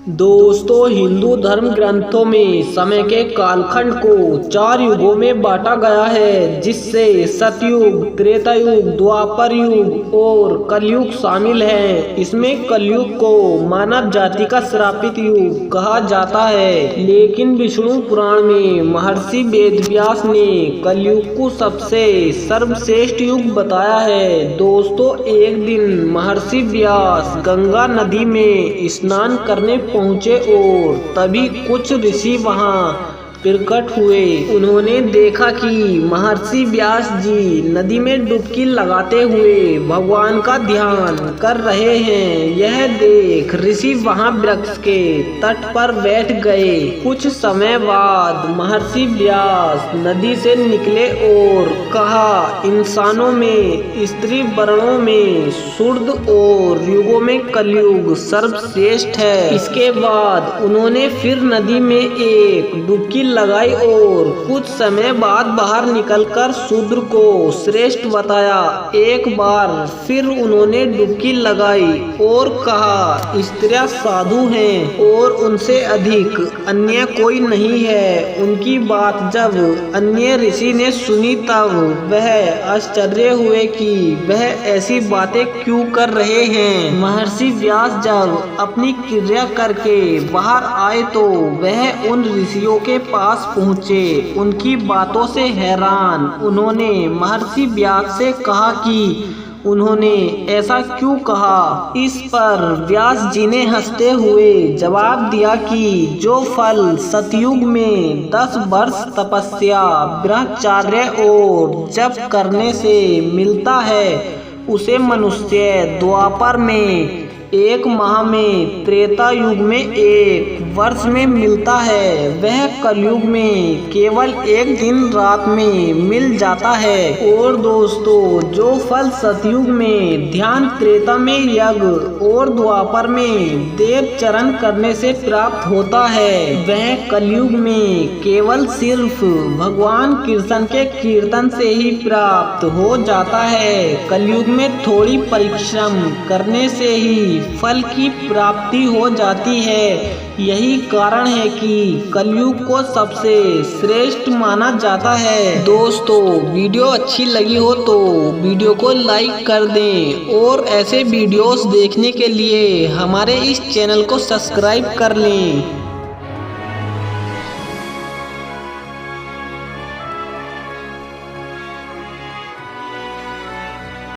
दोस्तों, हिंदू धर्म ग्रंथों में समय के कालखंड को 4 युगों में बांटा गया है, जिससे सतयुग, त्रेता युग, द्वापर युग और कलयुग शामिल हैं। इसमें कलयुग को मानव जाति का श्रापित युग कहा जाता है, लेकिन विष्णु पुराण में महर्षि वेदव्यास ने कलयुग को सबसे सर्वश्रेष्ठ युग बताया है। दोस्तों, एक दिन महर्षि व्यास गंगा नदी में स्नान करने पहुँचे और तभी कुछ ऋषि वहाँ प्रकट हुए। उन्होंने देखा कि महर्षि व्यास जी नदी में डुबकी लगाते हुए भगवान का ध्यान कर रहे हैं। यह देख ऋषि वहां वृक्ष के तट पर बैठ गए। कुछ समय बाद महर्षि व्यास नदी से निकले और कहा, इंसानों में, स्त्री वर्णों में, शुद्ध और युगों में कलयुग सर्वश्रेष्ठ है। इसके बाद उन्होंने फिर नदी में एक डुबकी लगाई और कुछ समय बाद बाहर निकलकर शूद्र को श्रेष्ठ बताया। एक बार फिर उन्होंने डुबकी लगाई और कहा, स्त्रियां साधु हैं और उनसे अधिक अन्य कोई नहीं है। उनकी बात जब अन्य ऋषि ने सुनी तब वह आश्चर्य हुए कि वह ऐसी बातें क्यों कर रहे हैं। महर्षि व्यास जब अपनी क्रिया करके बाहर आए तो वह उन ऋषियों के पास पहुँचे। उनकी बातों से हैरान उन्होंने महर्षि व्यास से कहा कि उन्होंने ऐसा क्यों कहा। इस पर व्यास जी ने हंसते हुए जवाब दिया कि जो फल सतयुग में 10 वर्ष तपस्या, ब्रह्मचर्य और जप करने से मिलता है, उसे मनुष्य द्वापर में 1 माह में, त्रेता युग में 1 वर्ष में मिलता है, वह कलयुग में केवल 1 दिन रात में मिल जाता है। और दोस्तों, जो फल सतयुग में ध्यान, त्रेता में यज्ञ और द्वापर में देव चरण करने से प्राप्त होता है, वह कलयुग में केवल सिर्फ भगवान कृष्ण के कीर्तन से ही प्राप्त हो जाता है। कलयुग में थोड़ी परिश्रम करने से ही फल की प्राप्ति हो जाती है। यही कारण है कि कलयुग को सबसे श्रेष्ठ माना जाता है। दोस्तों, वीडियो अच्छी लगी हो तो वीडियो को लाइक कर दें और ऐसे वीडियोस देखने के लिए हमारे इस चैनल को सब्सक्राइब कर लें।